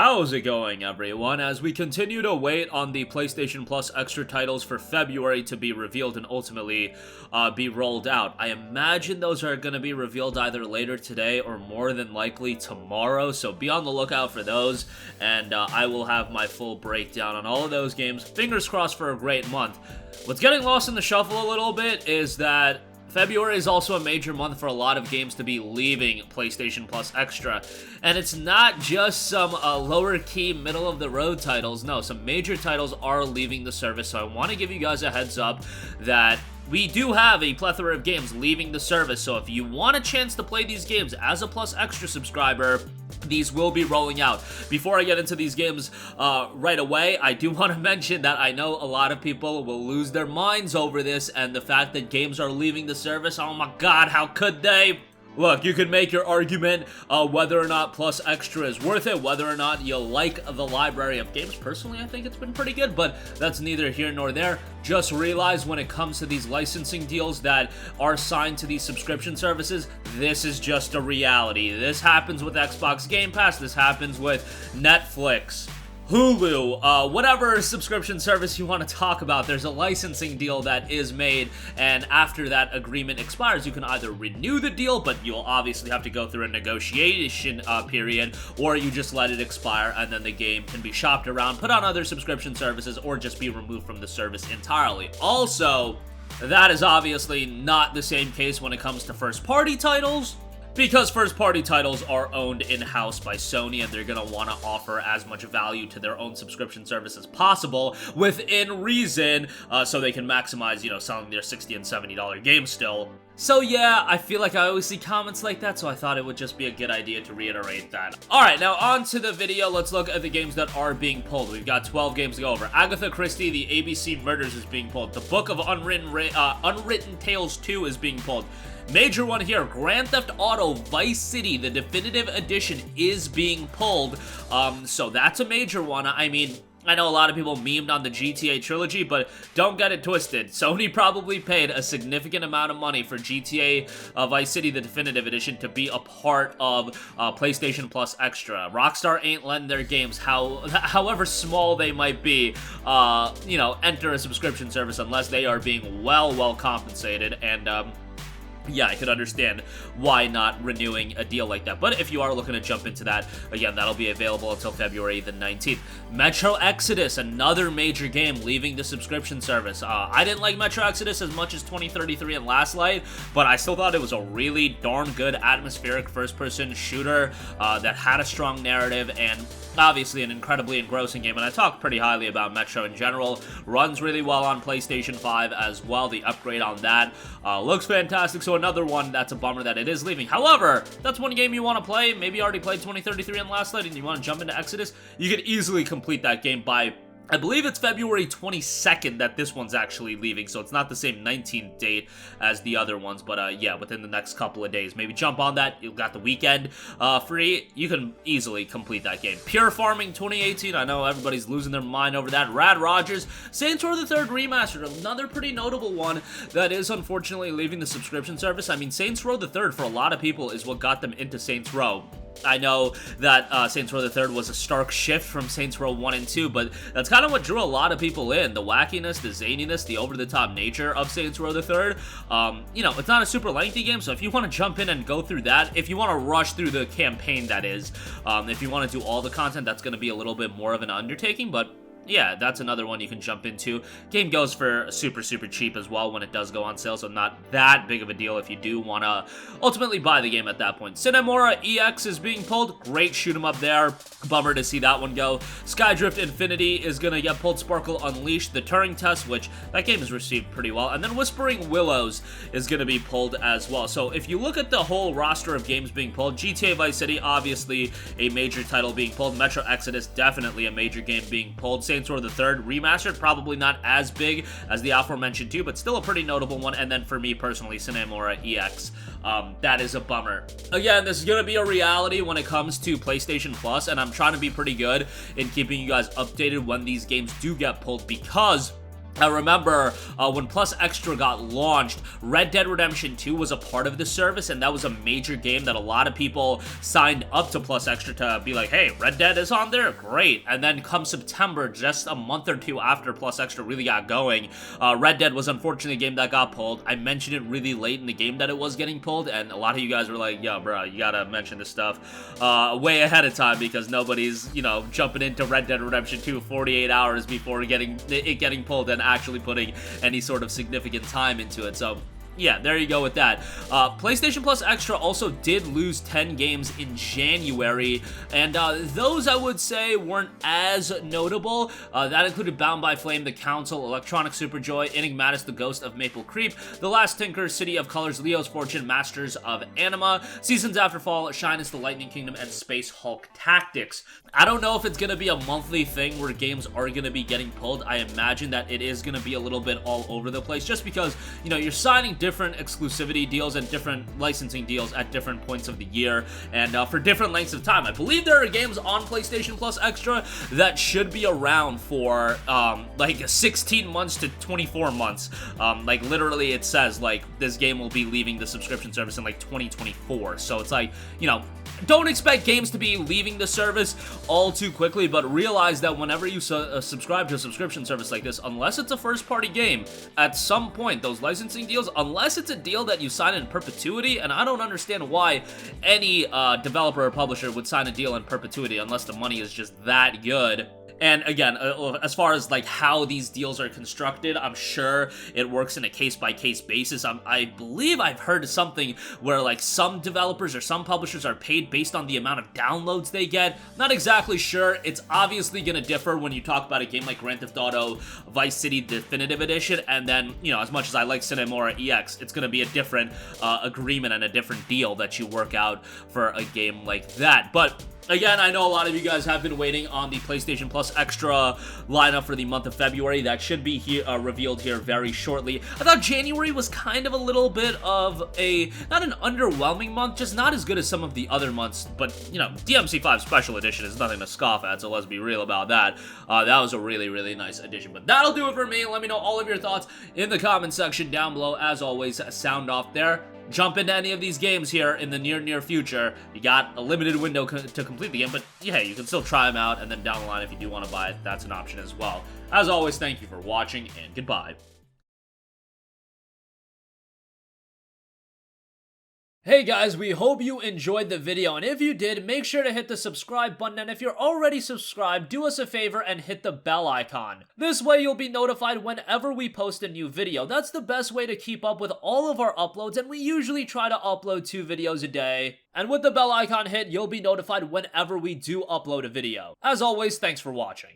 How's it going, everyone? As we continue to wait on the PlayStation Plus extra titles for February to be revealed and ultimately be rolled out. I imagine those are going to be revealed either later today or more than likely tomorrow, so be on the lookout for those, and I will have my full breakdown on all of those games. Fingers crossed for a great month. What's getting lost in the shuffle a little bit is that February is also a major month for a lot of games to be leaving PlayStation Plus Extra. And it's not just some lower-key, middle-of-the-road titles. No, some major titles are leaving the service, so I want to give you guys a heads up that we do have a plethora of games leaving the service, so if you want a chance to play these games as a Plus Extra subscriber, these will be rolling out. Before I get into these games right away, I do want to mention that I know a lot of people will lose their minds over this and the fact that games are leaving the service. Oh my god, how could they? Look, you can make your argument whether or not Plus Extra is worth it, whether or not you like the library of games. Personally, I think it's been pretty good, but that's neither here nor there. Just realize when it comes to these licensing deals that are signed to these subscription services, this is just a reality. This happens with Xbox Game Pass, this happens with Netflix, Hulu, whatever subscription service you want to talk about, there's a licensing deal that is made, and after that agreement expires, you can either renew the deal, but you'll obviously have to go through a negotiation period, or you just let it expire, and then the game can be shopped around, put on other subscription services, or just be removed from the service entirely. Also, that is obviously not the same case when it comes to first-party titles, because first-party titles are owned in-house by Sony, and they're going to want to offer as much value to their own subscription service as possible within reason, so they can maximize, selling their $60 and $70 games still. So yeah, I feel like I always see comments like that, so I thought it would just be a good idea to reiterate that. Alright, now on to the video. Let's look at the games that are being pulled. We've got 12 games to go over. Agatha Christie, The ABC Murders is being pulled. The Book of Unwritten Tales 2 is being pulled. Major one here, Grand Theft Auto Vice City, the definitive edition, is being pulled. So that's a major one. I mean, I know a lot of people memed on the GTA trilogy, but don't get it twisted. Sony probably paid a significant amount of money for GTA Vice City, the definitive edition, to be a part of PlayStation Plus Extra. Rockstar ain't letting their games, however small they might be, enter a subscription service unless they are being well compensated, and yeah, I could understand why not renewing a deal like that. But if you are looking to jump into that, again, that'll be available until February the 19th. Metro Exodus, another major game leaving the subscription service. I didn't like Metro Exodus as much as 2033 and Last Light, but I still thought it was a really darn good atmospheric first-person shooter that had a strong narrative and obviously an incredibly engrossing game, and I talked pretty highly about Metro in general. Runs really well on PlayStation 5 as well. The upgrade on that looks fantastic, so another one that's a bummer that it is leaving. However, that's one game you want to play. Maybe you already played 2033 and Last Light and you want to jump into Exodus. You could easily complete that game by, I believe it's February 22nd that this one's actually leaving, so it's not the same 19th date as the other ones, but yeah, within the next couple of days. Maybe jump on that. You've got the weekend free. You can easily complete that game. Pure Farming 2018, I know everybody's losing their mind over that. Rad Rogers, Saints Row the Third Remastered, another pretty notable one that is unfortunately leaving the subscription service. I mean, Saints Row the Third for a lot of people is what got them into Saints Row. I know that Saints Row the Third was a stark shift from Saints Row 1 and 2, but that's kind of what drew a lot of people in. The wackiness, the zaniness, the over-the-top nature of Saints Row the Third. It's not a super lengthy game, so if you want to jump in and go through that, if you want to rush through the campaign, that is, if you want to do all the content, that's going to be a little bit more of an undertaking, but yeah, that's another one you can jump into. Game goes for super cheap as well when it does go on sale, so not that big of a deal if you do want to ultimately buy the game at that point. Cinemora EX is being pulled. Great shoot 'em up there. Bummer to see that one go. Skydrift Infinity is going to get pulled. Sparkle Unleashed, the Turing Test, which that game is received pretty well. And then Whispering Willows is going to be pulled as well. So if you look at the whole roster of games being pulled, GTA Vice City, obviously a major title being pulled. Metro Exodus, definitely a major game being pulled. Saints Row the Third Remastered, probably not as big as the aforementioned two, but still a pretty notable one. And then for me personally, Cinemora EX. That is a bummer. Again, this is going to be a reality when it comes to PlayStation Plus, and I'm trying to be pretty good in keeping you guys updated when these games do get pulled, because I remember when Plus Extra got launched, Red Dead Redemption 2 was a part of the service, and that was a major game that a lot of people signed up to Plus Extra to be like, hey, Red Dead is on there? Great. And then come September, just a month or two after Plus Extra really got going, Red Dead was unfortunately a game that got pulled. I mentioned it really late in the game that it was getting pulled, and a lot of you guys were like, yo, bro, you gotta mention this stuff way ahead of time because nobody's, you know, jumping into Red Dead Redemption 2 48 hours before it getting pulled and actually putting any sort of significant time into it. So yeah, there you go with that. PlayStation Plus Extra also did lose 10 games in January, and those I would say weren't as notable. That included Bound by Flame, The Council, Electronic Superjoy, Enigmatis, The Ghost of Maple Creep, The Last Tinker, City of Colors, Leo's Fortune, Masters of Anima, Seasons After Fall, Shyness, The Lightning Kingdom, and Space Hulk Tactics. I don't know if it's going to be a monthly thing where games are going to be getting pulled. I imagine that it is going to be a little bit all over the place just because, you know, you're signing different exclusivity deals and different licensing deals at different points of the year and for different lengths of time. I believe there are games on PlayStation Plus Extra that should be around for like 16 months to 24 months. Like literally it says like this game will be leaving the subscription service in like 2024. So it's like, you know, don't expect games to be leaving the service all too quickly, but realize that whenever you subscribe to a subscription service like this, unless it's a first-party game, at some point, those licensing deals, unless it's a deal that you sign in perpetuity, and I don't understand why any developer or publisher would sign a deal in perpetuity unless the money is just that good. And again, as far as like how these deals are constructed, I'm sure it works in a case-by-case basis. I believe I've heard something where like some developers or some publishers are paid based on the amount of downloads they get. Not exactly sure. It's obviously going to differ when you talk about a game like Grand Theft Auto Vice City Definitive Edition, and then, you know, as much as I like Cinemora EX, it's going to be a different agreement and a different deal that you work out for a game like that. But again, I know a lot of you guys have been waiting on the PlayStation Plus Extra lineup for the month of February. That should be revealed here very shortly. I thought January was kind of a little bit of not an underwhelming month, just not as good as some of the other months, but, you know, DMC5 Special Edition is nothing to scoff at, so let's be real about that. That was a really, really nice addition. But that'll do it for me. Let me know all of your thoughts in the comment section down below. As always, sound off there. Jump into any of these games here in the near future. You got a limited window to complete the game, but yeah, you can still try them out, and then down the line, if you do want to buy it, that's an option as well. As always, thank you for watching, and goodbye. Hey guys, we hope you enjoyed the video, and if you did, make sure to hit the subscribe button, and if you're already subscribed, do us a favor and hit the bell icon. This way you'll be notified whenever we post a new video. That's the best way to keep up with all of our uploads, and we usually try to upload 2 videos a day. And with the bell icon hit, you'll be notified whenever we do upload a video. As always, thanks for watching.